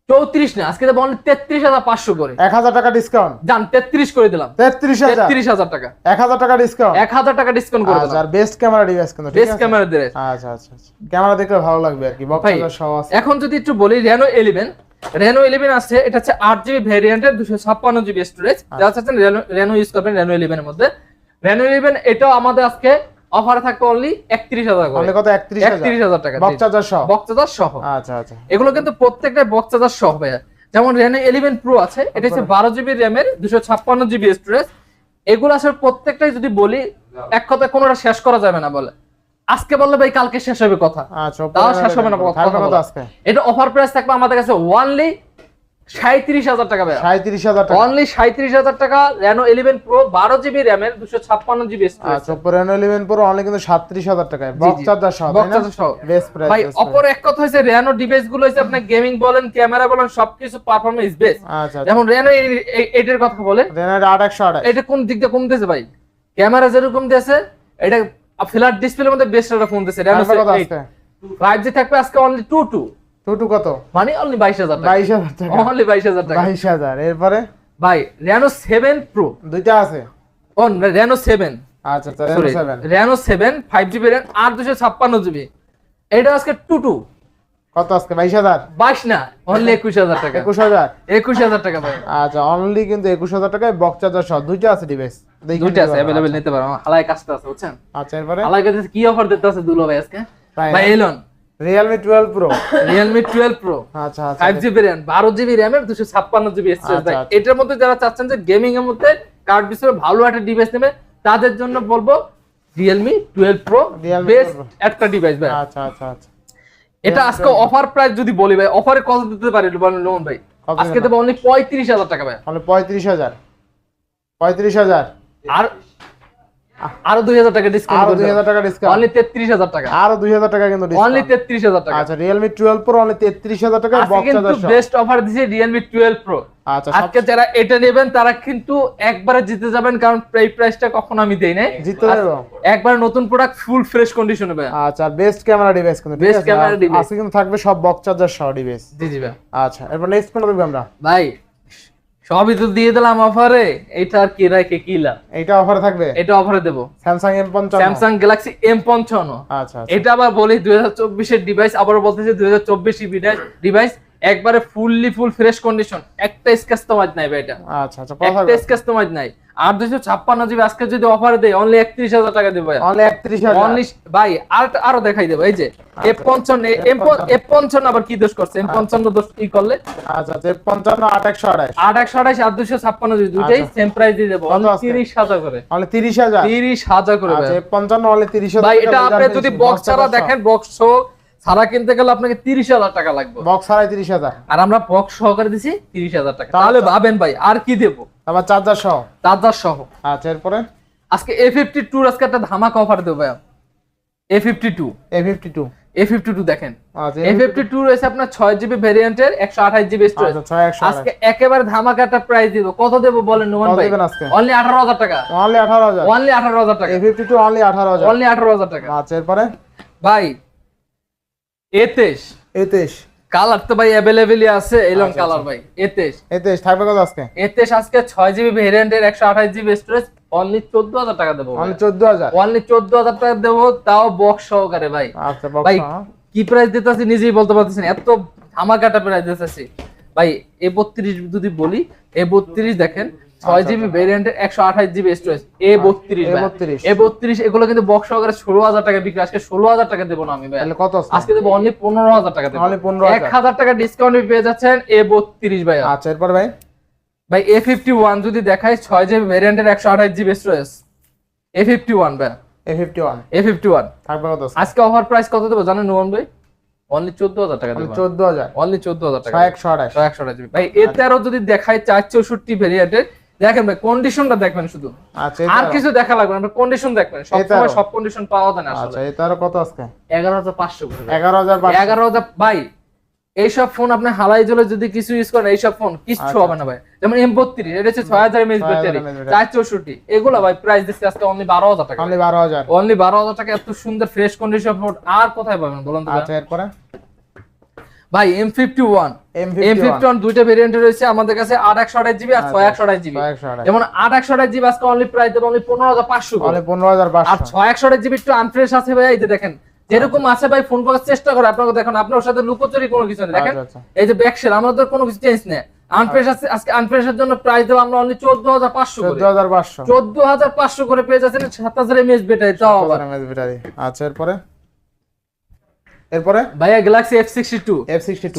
34 না, আজকে দেব অনলি 33500 করে। 1000 টাকা ডিসকাউন্ট, জান 33 করে দিলাম, 33000, 33000 টাকা, 1000 টাকা ডিসকাউন্ট, 1000 টাকা ডিসকাউন্ট করে আচ্ছা দিলাম। আর বেস্ট ক্যামেরা ডিভাইস কিন্তু ঠিক বেস্ট আছে? ক্যামেরা দিয়ে আচ্ছা আচ্ছা আচ্ছা ক্যামেরা দেখলে ভালো লাগবে আর কি, বক্স ভাই। চার্জার সহ আছে। এখন যদি একটু বলি Reno 11 আছে, এটা হচ্ছে 8GB ভেরিয়েন্টের 256GB স্টোরেজ। যারা চাচ্ছেন Reno ইউজ করবেন Reno 11 এর মধ্যে, Reno 11 এটাও আমাদের আজকে অফারে থাকবে অনলি 31000 করে, অনলি কত? 31000 টাকা, বক্স চার্জার সহ, বক্স চার্জার সহ। আচ্ছা আচ্ছা এগুলো কিন্তু প্রত্যেকটা বক্স চার্জার সহ ভাইয়া। যেমন Reno 11 Pro আছে, এটা হচ্ছে 12GB RAM এর 256GB স্টোরেজ। এগুলো আসলে প্রত্যেকটাই যদি বলি এক কথায় কোনোটা শেষ করা যাবে না বলে, আজকে বললে ভাই কালকে শেষ হবে কথা, আচ্ছা তাও শেষ হবে না কথা কত বলা। আজকে? এটা অফার প্রাইস থাকবে আমাদের কাছে অনলি 37000 টাকা ভাইয়া, 37000 টাকা, অনলি 37000 টাকা। Reno 11 Pro 12GB RAM এর 256GB স্টোরেজ। আচ্ছা Oppo Reno 11 Pro অনলি কিন্তু 37000 টাকায়, বক্স চার্জার সহ, বক্স চার্জার সহ। বেস্ট প্রাইস ভাই অপর এক কথা হইছে Reno ডিভাইস গুলো হইছে আপনি গেমিং বলেন, ক্যামেরা বলেন, সবকিছু পারফরম্যান্স বেস্ট। আচ্ছা যেমন Reno 8 এর কথা বলেন, Reno 8128, এটা কোন দিক দিয়ে কমতেছে ভাই? ক্যামেরা যেরকম দিয়েছে, এটা ফ্ল্যাট ডিসপ্লের মধ্যে বেস্ট একটা ফোন দিয়েছে Reno 8। 5G থাকবে আজকে অনলি 22 কত? মানে অনলি 22000 টাকা, 22000 টাকা, অনলি 22000 টাকা 22000 এরপরে ভাই। Reno 7 Pro দুইটা আছে, অন Reno 7, আচ্ছা আচ্ছা Reno 7 Reno 7 5GB RAM আর 256GB, এটা আজকে 22 কত আজকে? 22000, 22 না অনলি 21000 টাকা, 21000, 21000 টাকা ভাই। আচ্ছা অনলি কিন্তু 21000 টাকায় বক্স চার্জার সহ দুইটা আছে ডিভাইস, দুইটা আছে अवेलेबल নিতে পারো, হালাই কাজটা আছে বুঝছেন। আচ্ছা এরপরে হালাই কাজে কি অফার দিতে আছে দুলো ভাই আজকে? তাই ভাই Elon Realme 12 Pro, Realme 12 Pro আচ্ছা আচ্ছা 5GB RAM 12GB RAM এর 256GB স্টোরেজ। ভাই আচ্ছা, আচ্ছা। এটার মধ্যে যারা চাচ্ছেন যে গেমিং এর মধ্যে কার্ড বিষয়ে ভালো একটা ডিভাইস নেবে, তাদের জন্য বলবো Realme 12 Pro Realme best 12 Pro। একটা ডিভাইস ভাই। আচ্ছা আচ্ছা আচ্ছা এটা আজকে অফার প্রাইস যদি বলি ভাই, অফারে কত দিতে পারি লোন ভাই? আজকে দেবো অনলি 35,000 টাকা ভাই। অনলি 35,000 আর আরো 2,000 টাকা ডিসকাউন্ট, আরো 2,000 টাকা ডিসকাউন্ট, অনলি 33,000 টাকা, আরো 2,000 টাকা কিন্তু ডিসকাউন্ট, অনলি 33,000 টাকা। আচ্ছা Realme 12 Pro অনলি 33,000 টাকা, আজকে বক্স কিন্তু চার্জার সহ। বেস্ট অফার দিছি Realme 12 Pro। আচ্ছা আজকে যারা এটা নেবেন তারা কিন্তু একবারে জিতে যাবেন, কারণ এই প্রাইসটা কখনো আমি দেই নাই। জিতে যাবো একবার নতুন প্রোডাক্ট ফুল ফ্রেশ কন্ডিশনে ভাই। আচ্ছা বেস্ট ক্যামেরা ডিভাইস কিন্তু, বেস্ট ক্যামেরা ডিভাইস আজকে কিন্তু থাকবে সব বক্স চার্জার সহ ডিভাইস। জি জি ভাই। আচ্ছা এরপর নেক্সট কোনটা দেখব আমরা ভাই? সবই তো দিয়ে দিলাম অফারে, এটা আর কি রাখে কি লাভ? এটা অফারে থাকবে, এটা অফারে দেব Samsung M55, Samsung Galaxy M55। আচ্ছা এটা আবার বলি 2024 এর ডিভাইস, আবার বলতেছি 2024 ডিভাইস, একবারে ফুল ফ্রেশ কন্ডিশন, একটা স্ক্র্যাচ তো মাজ নাই ভাই এটা। আচ্ছা আচ্ছা একটা স্ক্র্যাচ তো মাজ নাই। আর 256 জিবি আজকে যদি অফারে দেই অনলি 31,000 টাকা দেব ভাই। অনলি 31,000 অনলি ভাই। আরো দেখাই দেব, এই যে F55 আবার কি দোষ করছে? M55 দোষ কি করলে? আচ্ছা 55 8128 828 আর 256 জিবি দুইটাই সেম প্রাইস দিয়ে দেব, অনলি 30,000 করে। অনলি 30,000, 30,000 করে ভাই। আচ্ছা 55 অনলি 30,000 ভাই এটা আপনি যদি বক্স ছাড়া দেখেন, বক্স সহ ছাড়া কিনতে গেলে আপনাকে 30,000 টাকা লাগবে, বক্স ছাড়াই 30,000, আর আমরা বক্স সহকারে দিছি 30,000 টাকা। তাহলে ভাবেন ভাই আর কি দেব? আবার চার্জার সহ, চার্জার সহ। আচ্ছা এরপরে আজকে A52 আজকে একটা ধামাকা অফার দেব ভাই। A52 দেখেন, আচ্ছা A52 রয়েছে আপনার 6GB ভেরিয়েন্টের 128 জিবি স্টোরেজ। আচ্ছা 6128 আজকে একেবারে ধামাকা একটা প্রাইস দিব। কত দেব বলেন নোমান ভাই? অনলি 18,000 টাকা, অনলি 18,000, অনলি 18,000 টাকা, A52 অনলি 18,000, অনলি 18,000 টাকা। আচ্ছা এরপরে ভাই A23 কালার তো ভাই अवेलेबल আছে, এলং কালার ভাই। A23 থাকবে কত আজকে? A23 আজকে 6GB ভেরিয়েন্টের 128 জিবি স্টোরেজ, অনলি 14,000 টাকা দেব, অনলি 14,000, অনলি 14,000 টাকা দেব, তাও বক্স সহকারে ভাই। আচ্ছা বক্স ভাই কি প্রাইস দিতেছি নিজেই বলতে পারতেছি না, এত ধামাকাটা প্রাইস দিতেছি ভাই। A32 যদি বলি, A32 দেখেন 6GB ভেরিয়েন্টের 128 জিবি স্টোরেজ, A32 এগুলো কিন্তু বক্স সহকারে 16,000 টাকা বিক্রি। আজকে 16,000 টাকা দেব না আমি ভাই, তাহলে কত আছে? আজকে দেব অনলি 15,000 টাকা দেব, অনলি 15,000, 1,000 টাকা ডিসকাউন্ট পেয়ে যাচ্ছেন A32 ভাই। আচ্ছা এরপর ভাই A51 যদি দেখাই 6GB ভেরিয়েন্টের 128 জিবি স্টোরেজ, A51 ভাই, A51 থাকবে কত আজকে? আজকে অফার প্রাইস কত দেব জানেন নোমান ভাই? অনলি 14,000 টাকা দেব, 14,000, অনলি 14,000 টাকা, 128 জিবি ভাই। A13 যদি দেখাই 464 ভেরিয়েন্টের, দেখেন ভাই কন্ডিশনটা দেখবেন শুধু, আচ্ছা আর কিছু দেখা লাগবে না, কন্ডিশন দেখবেন। সব সময় সব কন্ডিশন পাওয়া যায় না আসলে। আচ্ছা এটার কত আজকে? 11,500 করে, 11,500 ভাই। এইসব ফোন আপনি হালাই জলে যদি কিছু ইউজ করেন, এইসব ফোন কিচ্ছু হবে না ভাই। যেমন M32 এটা হচ্ছে 6000 mAh ব্যাটারি, 464, এগুলো ভাই প্রাইস দিচ্ছে আজকে অনলি 12,000 টাকা, অনলি 12,000, অনলি 12,000 টাকা। এত সুন্দর ফ্রেশ কন্ডিশন ফোন আর কোথায় পাবেন বলুন তো? আচ্ছা এরপরে ভাই M51 দুইটা ভেরিয়েন্ট রয়েছে আমাদের কাছে, 8/128 জিবি আর 6/128 জিবি। যেমন 8/128 জিবি আজকে অনলি প্রাইস দেব অনলি 15,500 করে, অনলি 15,500, আর 6/128 জিবি একটু আনফ্রেশ আছে ভাই। এই যে দেখেন যেরকম আছে ভাই, ফোন পাওয়ার চেষ্টা করে আপনাকে দেখেন, আপনার সাথে লুকোচুরি কোনো কিছু নেই। দেখেন এই যে ব্যাকশেল, আমাদের কোনো কিছু চেঞ্জ নেই, আনফ্রেশ আছে। আজকে আনফ্রেশের জন্য প্রাইস দেব আমরা অনলি 14,500 করে, 14,500 করে পেয়ে যাচ্ছেন 7000 mAh ব্যাটারি, তাও আবার ব্যাটারি। আচ্ছা এরপরে ভাইয়া Galaxy F62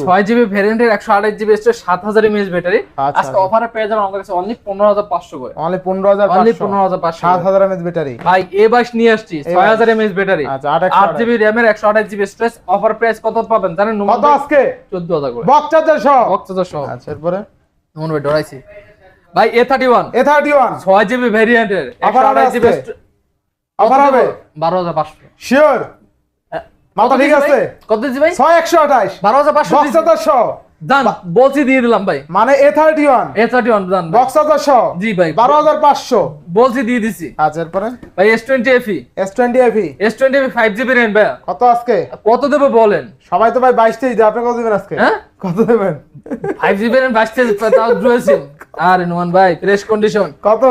6GB ভেরিয়েন্টের 128 জিবি স্টোরেজ, 7000 mAh ব্যাটারি। আজকে অফারে পেয়ে যাবেন আমাদের কাছে অনলি 15,500 করে, অনলি 15,500, 7000 mAh ব্যাটারি। ভাই A22 নিয়ে আসছি 6000 mAh ব্যাটারি, আচ্ছা 8GB RAM এর 128 জিবি স্টোরেজ। অফার প্রাইস কত পাবেন জানেন? কত আজকে? 14,000 করে, বক্স চার্জার সহ। আচ্ছা এরপরে নোমান ভাই ডরাইছি ভাই। A31 6GB ভেরিয়েন্টের 128 জিবি অফার হবে 12,500 শিওর? মাথা ঠিক আছে? কত দিছি ভাই? 6128, 12,500 বক্স চার্জার সহ। দান বলছি দিয়ে দিলাম ভাই, মানে A31 দান বক্স চার্জার সহ। জি ভাই 12,500 বলছি দিয়ে দিছি। আচ্ছা এরপরে ভাই S20 FE 5GB RAM ভাই, কত আজকে? কত দেব বলেন? সবাই তো ভাই 22 দেয়, আপনি কত দিবেন আজকে? হ্যাঁ কত দেবেন? 5GB RAM 22 তাও রয়েছে। আরে নোমান ভাই ফ্রেশ কন্ডিশন কত?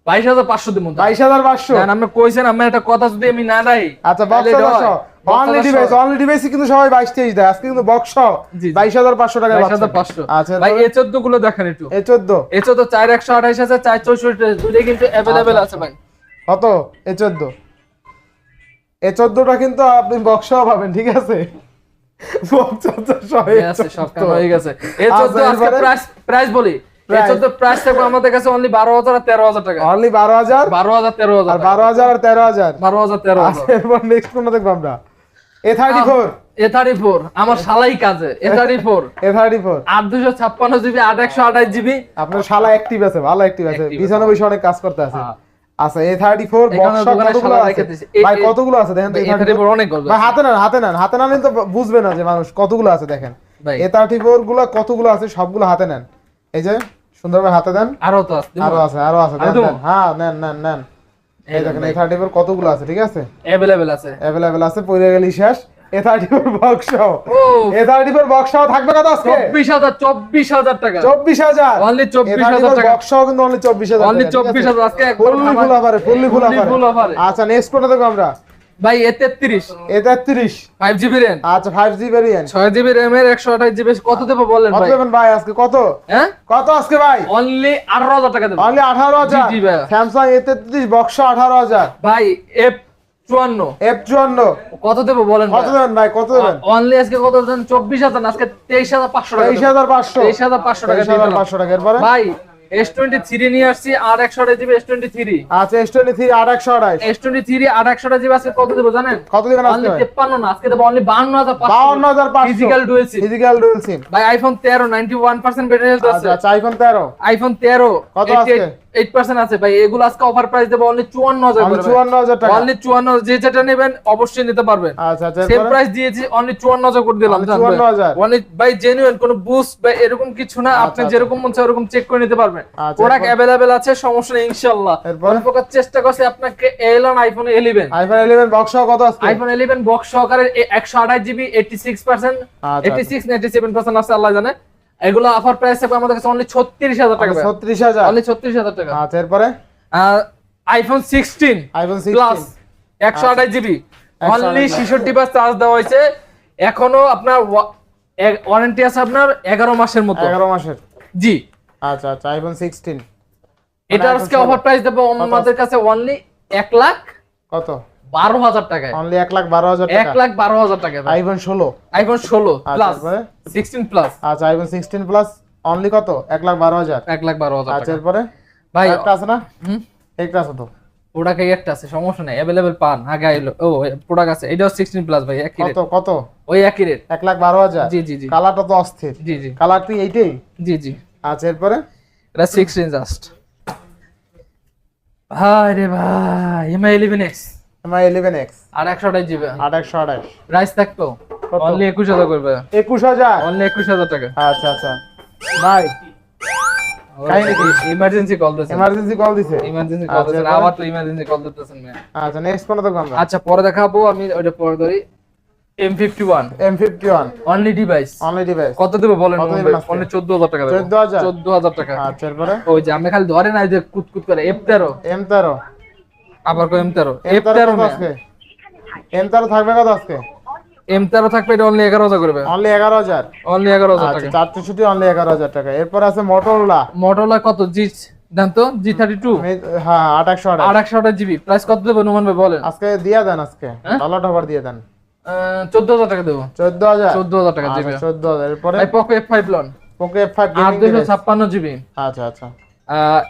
22,500 দেব। 22,500 না আপনি কইছেন, আমি একটা কথা যদি আমি না নাই। আচ্ছা বক্স চার্জার সহ অনলি ডিভাইস কিন্তু সবাই 22 দেয়, আজকে কিন্তু বক্স সহ 22,500 টাকা পাচ্ছেন। 22,500। আচ্ছা ভাই A14 গুলো দেখেন একটু। A14 4128 আছে, 464 দুটোই কিন্তু अवेलेबल আছে ভাই। কত? A14টা কিন্তু আপনি বক্স সহ পাবেন, ঠিক আছে? বক্স চার্জার সহ আছে, সব কাম হয়ে গেছে। A14 আজকে প্রাইস বলি, A14 প্রাইস থাকবে আমাদের কাছে অনলি 12,000 আর 13,000 টাকা, অনলি 12,000 13,000 আর 12,000 আর 13,000, 13,000। এরপর নেক্সট কোনটা দেখব আমরা? A34 A34 আমার শালাই কাজে A34 A34 8 জিবি 128 জিবি আপনার শালা অ্যাক্টিভ আছে, ভালো অ্যাক্টিভ আছে, Active বিছানা বসে অনেক কাজ করতে আছে। হ্যাঁ। আচ্ছা A34 এখানে বক্স দোকানে কতগুলো শালা আছে রেখে দিয়েছে। ভাই? কতগুলো আছে দেখেন তো A34 অনেক গল্প ভাই, হাতে নেন হাতে না নিলে তো বুঝবে না যে মানুষ কতগুলো আছে। দেখেন ভাই। A34 গুলো কতগুলো আছে সবগুলো হাতে নেন, এই যে সুন্দরভাবে হাতে দেন। আরো তো আছে আরো আছে দেন দেন, হ্যাঁ নেন। এই দেখেন A34 কতগুলো আছে, ঠিক আছে, अवेलेबल আছে अवेलेबल আছে, পড়ে গেলি শেষ। A34 বক্স ও A34 বক্স থাকবে কত আজকে? 24000 টাকা 24000 Only 24000 টাকা। বক্স কিন্তু অনলি 24000 Only 24000 আজকে একদম ফুললি ফুল full offer অফারে। আচ্ছা নেক্সট কোনটা দেখো আমরা? ভাই A33 A33 5GB RAM আচ্ছা 5G ভেরিয়েন্ট 6GB RAM এর 128GB কত দেব বলেন কত ভাই? দেবেন ভাই আজকে? কত হ্যাঁ কত আজকে ভাই? অনলি 18000 টাকা দেব অনলি 18000। জি ভাই। Samsung A33 box 18000। ভাই F54 F54 কত দেব বলেন কত দেবেন ভাই? কত দেবেন? অনলি আজকে কত দেন? 24000 আজকে 23500 টাকা দেব। 23500 23500 টাকা দিয়ে দিলাম। 23500 টাকা। এরপরে ভাই S23 নিয়ে আসছি আর 128GB S23 আচ্ছা S23 828 S23 828GB আজকে কত দেব জানেন? কত দিবেন আজকে অনলি ভাই? 53 না আজকে দেব অনলি 52500 52500 ফিজিক্যাল ডুয়েল সিম। ফিজিক্যাল ডুয়াল সিম। ভাই আইফোন 13 91% ব্যাটারি হেলথ আছে। আচ্ছা আইফোন 13 আইফোন 13 কত আছে? 8% আছে ভাই। এগুলো আজকে অফার প্রাইস দেব অনলি 54000 অনলি করে। 54000 টাকা। অনলি 54 যে যেটা নেবেন অবশ্যই নিতে পারবেন। আচ্ছা আচ্ছা সেম এরপরে প্রাইস দিয়েছি অনলি 54000 করে দিলাম। Only জান ভাই। 54,000 অনলি ভাই জেনুইন কোনো বুস্ট বা এরকম কিছু না, আপনি আচ্ছা। যেরকম মন চায় ওরকম চেক করে নিতে পারবেন। আচ্ছা, প্রোডাক্ট এরপর? अवेलेबल আছে, সমস্যা নেই ইনশাআল্লাহ। এরপর? অনেক প্রকার চেষ্টা করছি আপনাকে এলন আইফোন 11 আইফোন 11 বক্স কত আজকে? আইফোন 11 বক্স সহকারে 128GB 86% আচ্ছা। 86 না 87% আছে আল্লাহ জানে। এগুলো অফার প্রাইস থাকবে আমাদের কাছে অনলি 36000 টাকা। 36000 অনলি 36000 টাকা। আচ্ছা এরপরে iPhone 16 iPhone 16 plus 128GB only 66 charge দেওয়া হয়েছে। এখনো আপনার ওয়ারেন্টি আছে আপনার 11 মাসের মতো। 11 মাসের। জি আচ্ছা আচ্ছা আইফোন 16 এটা আজকে অফার প্রাইস দেব আমাদের কাছে অনলি 1,12,000 কত? টাকায়। অনলি 1,12,000 টাকা। 1,12,000 টাকা। আইফোন 16 আইফোন 16 আচ্ছা, প্লাস এরপরে? 16 প্লাস আচ্ছা আইফোন 16 প্লাস অনলি কত? 1,12,000। 1,12,000 আচ্ছা টাকা। এরপরে ভাই একটা আছে না? হুম একটা আছে তো। প্রোডাক্ট একটা আছে, সমস্যা নাই, अवेलेबल পান। আগে আইলো ও প্রোডাক্ট আছে, এটাও 16 প্লাস ভাই, একই রেট। কত কত? ওই একই রেট। 1,12,000। জি জি জি কালারটা তো অস্থির। জি জি কালার কি এইটাই? জি জি আচ্ছা এরপরে এটা 16 জাস্ট। ভাই রে ভাই MI 11X MI 11X আর 128GB 828 প্রাইস থাকতো কত? অনলি 21000 করবে। 21000। অনলি 21000 টাকা। আচ্ছা আচ্ছা ভাই কাহিনী কি? ইমার্জেন্সি কল দিতেছেন। এমার্জেন্সি কল দিছে। ইমার্জেন্সি কল আচ্ছা, দিতেছেন, এরপরে? আবার তো ইমার্জেন্সি কল দিতেছেন ভাই। আচ্ছা নেক্সট কোনটা দেখব আমরা? আচ্ছা পরে দেখাবো, আমি ওটা পরে ধরি। M51 M51 only device only device কত দেব বলেন? কত দিবেন আজকে? অনলি 14000 টাকা দেব। 14,000? 14000 টাকা। আচ্ছা এরপরে ওই যে আমি খালি ধরে না, যে কুতকুত করে F13 M13 আবার কো M13 M13 F13 কত না আজকে? M13 থাকবে কত আজকে? M13 থাকবে এটা অনলি 11000 করবে। অনলি 11000। অনলি 11000 আচ্ছা টাকা। 464 অনলি 11000 টাকা। এরপর আছে মোটরোলা। মোটরোলা কত জি দেন তো? G32 হ্যাঁ 828 828GB প্রাইস কত দেব নুমান ভাই বলেন? আজকে দিয়া দেন, আজকে হ্যাঁ? ডলার অফার দিয়ে দেন। 14000 টাকা দেব। 14000 14000 টাকা দিবে। 14000। এরপরে ভাই Poco F5 loan Poco F5 gaming. 856GB। আচ্ছা আচ্ছা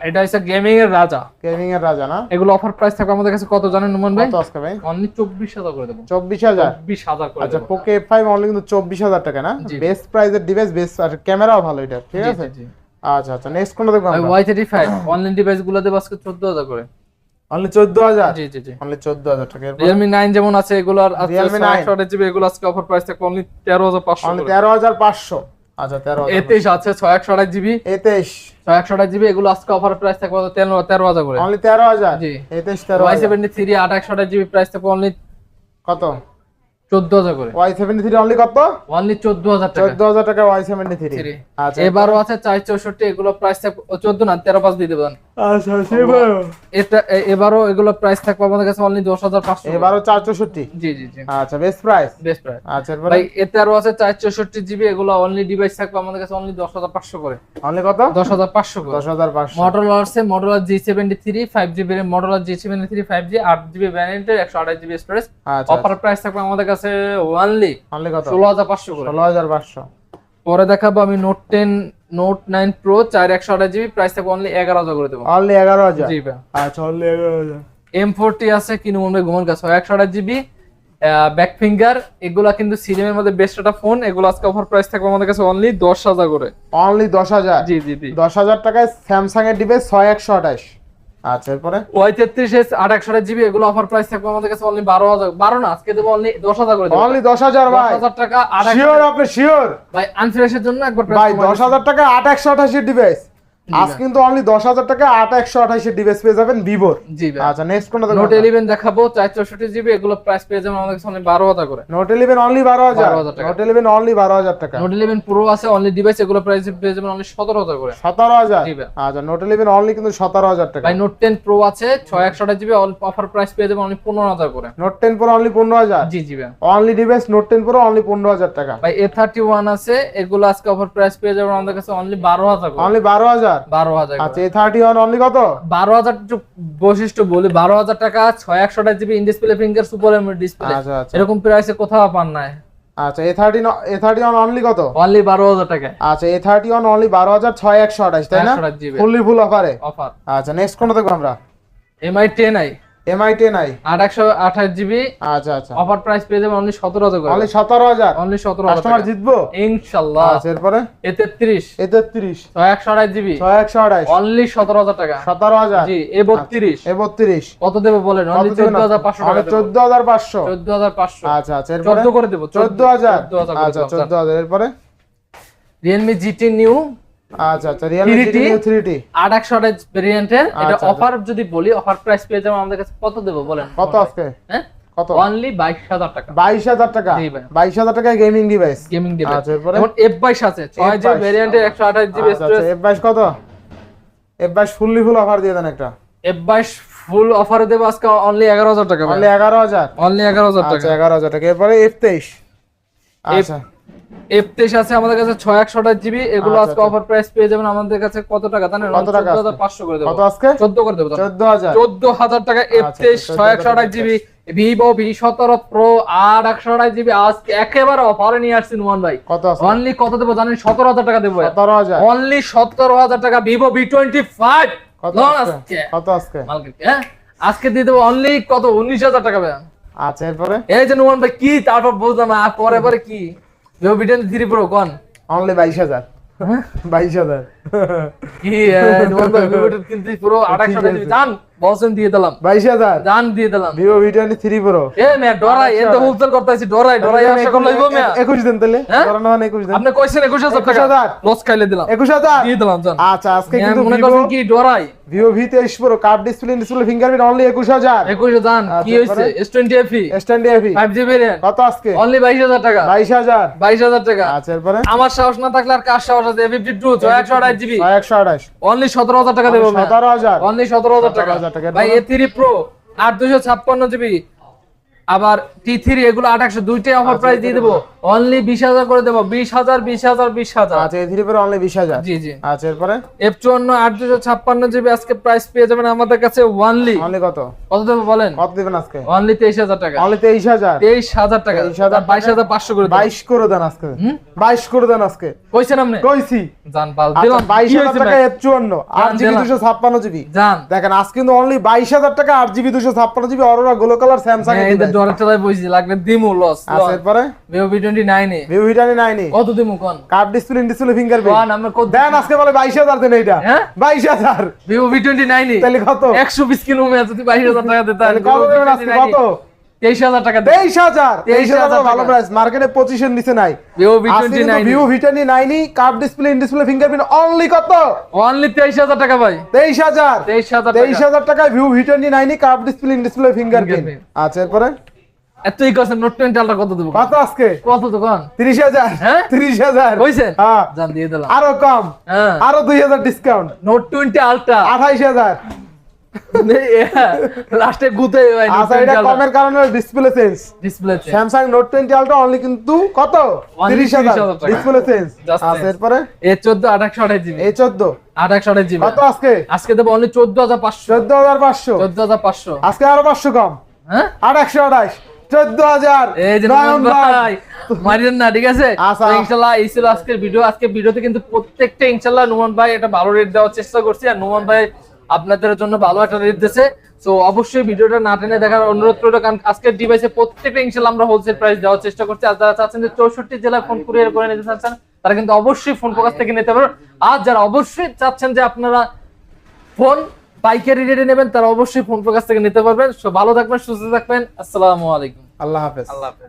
এটা হচ্ছে গেমিং এর রাজা। গেমিং এর রাজা না? এগুলো অফার প্রাইস থাকবে আমাদের কাছে কত জানেন নুমান ভাই? কত আজকে ভাই? অনলি 24000 করে দেব। 24000। 24000 করে আচ্ছা দেব। Poco F5 অনলি কিন্তু 24000 টাকা না? জি। বেস্ট প্রাইসের ডিভাইস, বেস্ট আর ক্যামেরাও ভালো এটা, ঠিক জি, আছে? জি, জি। আচ্ছা আচ্ছা নেক্সট কোনটা দেখব আমরা? Y35 অনলাইন ডিভাইস গুলো দেব আজকে 14000 করে। অনলি 14000। জি জি জি অনলি 14000 টাকা। এরপর Realme 9 যেমন আছে এগুলো আর আছে Realme 9 128GB এগুলো আজকে অফার প্রাইস থাকবে অনলি 13500 অনলি করে। 13500। আচ্ছা 13000। A23 আছে 628GB A23 628GB এগুলো আজকে অফার প্রাইস থাকবে 13000 করে। অনলি 13000। জি। A23 13000। Y73 828GB প্রাইস থাকবে অনলি কত? 14000 করে। Y73 অনলি কত? অনলি 14000 টাকা। 14000 টাকা Y73। আচ্ছা এবারও আছে 464 এগুলো প্রাইস থাকবে 14 না 13 দিয়ে দেবেন। আচ্ছা সেবাও এটা এবারও এগুলো প্রাইস থাকবে আমাদের কাছে অনলি 10500। এবারও 464। জি জি জি আচ্ছা বেস্ট প্রাইস। Best price. আচ্ছা এরপরে ভাই এতে আরো আছে 464GB এগুলো অনলি ডিভাইস থাকবে আমাদের কাছে অনলি 10500 করে। অনলি কত? 10500 করে। 10500। মোটরোলা আছে মোটরোলা G73 5GB এর Motorola G73 5G 8GB ভ্যারিয়েন্টের 128GB storage. আচ্ছা অফার প্রাইস থাকবে আমাদের কাছে অনলি অনলি কত? 16500 করে। 16500। পরে দেখাবো আমি note 10 note 9 pro 4128GB price থাকবে অনলি 11000 করে দেব। অনলি 11000। জি ভাই। আচ্ছা অনলি 11000। M40 আছে কিনু মনে ঘুমান কাছে 128GB ব্যাক ফিঙ্গার, এগুলা কিন্তু সিরিয়ামের মধ্যে বেস্ট একটা ফোন। এগুলো আজকে অফার প্রাইস থাকবে আমাদের কাছে অনলি 10,000 করে। অনলি 10,000? জি জি জি, 10,000 টাকায় স্যামসাং এর ডিভাইস 6128। আচ্ছা, এরপরে Y33s 8/128 জিবি, এগুলো অফার প্রাইস থাকবে আমাদের কাছে অনলি 12,000, 12 না, আজকে দেবো অনলি 10,000 করে দেবো। অনলি 10,000 ভাই? 10,000 টাকা। শিওর? আপনি শিওর ভাই আনফ্রেশের জন্য একবার ভাই? 10,000 টাকা 8128 এর ডিভাইস আজ কিন্তু অনলি 10,000 টাকা 8128 এর ডিভাইস পেয়ে যাবেন ভিভোর। জি ভাই। আচ্ছা, নেক্সট কোনটা দেখব? নোট 11 দেখাবো 464 জিবি, এগুলো প্রাইস পেয়ে যাবেন আমাদের কাছে অনলি 12,000 করে। Note 11 only 12,000? 12,000 টাকা। নোট 11 অনলি 12,000 টাকা। নোট 11 প্রো আছে অনলি ডিভাইস, এগুলো প্রাইস পেয়ে যাবেন অনলি 17,000 করে। 17,000? জি ভাই। আচ্ছা, নোট 11 অনলি কিন্তু 17,000 টাকা। ভাই নোট 10 প্রো আছে 6/128 জিবি, অফার প্রাইস পেয়ে যাবেন অনলি 15,000 করে। Note 10 pro only 15,000? জি জি ভাই। Only device note 10 pro only 15,000 টাকা। ভাই A31 আছে, এগুলো আজকে অফার প্রাইস পেয়ে যাবেন আমাদের কাছে অনলি 12,000 করে। অনলি 12,000? 12,000 আচ্ছা, A31 অনলি কত? 12,000 বৈশিষ্ট্য বলি, 12,000 টাকা 6/128 GB in display finger super AMOLED display. আচ্ছা আচ্ছা এরকম প্রাইসে কোথাও পান নাই। আচ্ছা, A31 অনলি কত? অনলি 12,000 টাকা। আচ্ছা, A31 অনলি 12,000 6128, তাই না? 128 জিবি ফুললি ফুল অফারে। অফার। আচ্ছা, নেক্সট কোনটা দেখব আমরা? MI 10i MI 10i 8/128 GB, আচ্ছা আচ্ছা, অফার প্রাইস পেয়ে যাবেন অনলি 17,000 করে। অনলি 17,000? অনলি 17,000 কাস্টমার জিতবো ইনশাআল্লাহ। আচ্ছা, এরপরে A33 A33 6/128 জিবি 6128 অনলি 17,000 টাকা। 17,000? জি। A32 A32 কত দেব বলেন? অনলি 14,500 টাকা দেব। 14,500? 14,500। আচ্ছা আচ্ছা, এরপরে 14 করে দেব। 14,000? 14,000 করে আচ্ছা, দেব। 14,000। এরপরে Realme GT New আচ্ছা আচ্ছা, Realme 3T 3T 8/128 ভেরিয়েন্টের, এটা আচ্ছা, অফার যদি বলি, অফার প্রাইস পেয়ে যাবেন আমাদের কাছে কত দেব বলেন? কত আজকে? হ্যাঁ, কত? অনলি 22,000 টাকা। 22,000 টাকা? জি ভাই। 22,000 টাকায় গেমিং ডিভাইস। Gaming device. আচ্ছা, এরপরে যেমন F22 আছে 6 জিবি ভেরিয়েন্টের 128 জিবি আচ্ছা, স্টোরেজ। F22 কত? F22 ফুললি ফুল অফার দিয়ে দেন একটা। F22 ফুল অফারে দেব আজকে অনলি 11,000 টাকা। অনলি 11,000? অনলি 11,000 আচ্ছা, টাকা। 11,000 টাকা। এরপরে F23 আচ্ছা, F23 আছে আমাদের কাছে 6/128 জিবি, এগুলো আচ্ছা, আজকে আচ্ছা। অফার প্রাইস পেয়ে যাবেন আমাদের কাছে কত টাকা জানেন? কত টাকা আজকে? 14,500 করে দেব। কত আজকে? 14 করে দেব। 14,000? 14,000 টাকা F23 6/128 GB Vivo V17 Pro 8/128 GB আজকে একেবারে অফারে নিয়ে আসছেন নুমান ভাই। কত আছে? অনলি কত দেব জানেন? 17,000 টাকা দেব। 17,000? অনলি 17,000 টাকা Vivo V25। কত লং আজকে? আজকে কত আজকে? মালকে হ্যাঁ আজকে দিয়ে দেব অনলি কত? 19,000 টাকা ভাই। আচ্ছা, এরপরে এই যে নুমান ভাই কি তারপর বুঝলাম না, আর পরে পরে কি Vivo V23 Pro কোন অনলি 22,000? 22,000? কি নুমান ভাই Vivo V23 Pro 8/128 জিবি জান বলছেন দিয়ে দিলাম। 22,000? জান দিয়ে দিলাম। Vivo V23 Pro এ মে ডরাই এত হোলসেল করতেছি, ডরাই আশা করলে হইবো মে। 21 দিন তাহলে? হ্যাঁ? ধরেন না 21 দিন। আপনি কইছেন 21,000 টাকা 21,000? লস খাইলে দিলাম। 21,000? দিয়ে দিলাম জান। আচ্ছা, আজকে কিন্তু মনে Vivo করছেন কি ডরাই? Vivo V23 Pro card display fingerprint only 21,000? 21 জান কি আচ্ছা, হইছে? S20 FE stand এফি 5G variant কত আজকে? অনলি 22,000 টাকা। 22,000? 22,000 টাকা। আচ্ছা, এরপরে আমার সাহস না থাকলে আর কার সাহস আছে? A52 6/128 GB 128? অনলি 17,000 টাকা দেব। 17,000? অনলি 17,000 টাকা। 17,000 টাকা। ভাই A3 Pro 8/256 জিবি আবার T3 এগুলো 8/100 দুইটাই অফার প্রাইস দিয়ে দেব অনলি 20,000 করে দেব। 20,000 20,000 20,000। আচ্ছা, A3 Pro অনলি 20,000? জি জি। আচ্ছা, এরপরে F54 8/256 জিবি আজকে প্রাইস পেয়ে যাবেন আমাদের কাছে অনলি অনলি কত? কত দেব বলেন? কত দিবেন আজকে? অনলি 23,000 টাকা। অনলি 23,000? 23,000 টাকা। 23,000 22,500 করে দেব। 22 করে দেন আজকে। 22 করে দেন আজকে। কইছেন আপনি? কইছি। জান পাল আচ্ছা, দিলাম। 22,000 টাকা F54 8GB দিলাম। 256GB জান দেখেন আজকে কিন্তু অনলি 22,000 টাকা 8GB 256GB Arora গোলো colour Samsung এর এই device। ডরে টরে বইছি লাগলে দিমু লস। আচ্ছা, এরপরে Vivo V29 এ Vivo V29 কত দিমু কোন? কার্ড ডিসপ্লে ফিঙ্গারপ্রিন্ট কোন আমরা কত দেন আজকে বলে 22,000 দেন এইটা। হ্যাঁ? 22,000? Vivo V29 এ তাহলে কত? 120 কিলো মে যদি 22,000 টাকা দিতেন তাহলে কত দেবেন আজকে? কত? 23,000 টাকা দেব। 23,000? 23,000 23,000 ভালো প্রাইস, মার্কেটে 25 এর নিচে নাই। Vivo আজকে কিন্তু V29 Vivo V29 card display fingerprint only কত? অনলি 23,000 টাকা ভাই। 23,000? 23,000 টাকা। 23,000 টাকায় Vivo V29 card display fingerprint. আচ্ছা, এরপরে এতই কষ্ট নোট 20 আলটা কত দেব? কত আজকে? কত তো কোন? 30,000? হ্যাঁ? 30,000? কইছেন? হ্যাঁ। জান দিয়ে দিলাম। আরো কম? হ্যাঁ। আরো 2,000 ডিসকাউন্ট? নোট 20 আলটা 28,000? লাস্টে গুতে ভাই আচ্ছা, এটা কমের কারণে display change. Display Samsung note 20 ultra only কিন্তু কত? 30,000 টাকা। Display change. Just আচ্ছা, change। এরপরে A14 8/128 জিবি A14 8/128 জিবি কত আজকে? আজকে দেব অনলি 14,500 14,500? 14,500 আজকে আরো 500 কম। হ্যাঁ 8,128 14,000। এই যে নয়ন ভাই মারিয়েন না, ঠিক আছে? আচ্ছা। তো ইনশাআল্লাহ এই ছিল আজকের ভিডিও। আজকে ভিডিওতে কিন্তু প্রত্যেকটা ইনশাআল্লাহ নুমান ভাই এটা ভালো রেট দেওয়ার চেষ্টা করছি, আর নুমান ভাই আপনাদের জন্য ভালো একটা রেট দিয়েছে। তো অবশ্যই ভিডিওটা না টেনে দেখার অনুরোধ করবো, কারণ আজকের ডিভাইসে প্রত্যেকটা ইনশাআল্লাহ আমরা হোলসেল প্রাইস দেওয়ার চেষ্টা করছি। আর যারা চাচ্ছেন যে 64 জেলায় ফোন কুরিয়ার করে নিতে চাচ্ছেন, তারা কিন্তু অবশ্যই ফোন ফোকাস থেকে নিতে পারবেন। আর যারা অবশ্যই চাচ্ছেন যে আপনারা ফোন পাইকারি রেটে নেবেন, তারা অবশ্যই ফোন ফোকাস থেকে নিতে পারবেন। সো ভালো থাকবেন, সুস্থ থাকবেন। আসসালামু আলাইকুম। আল্লাহ হাফেজ। আল্লাহ হাফেজ।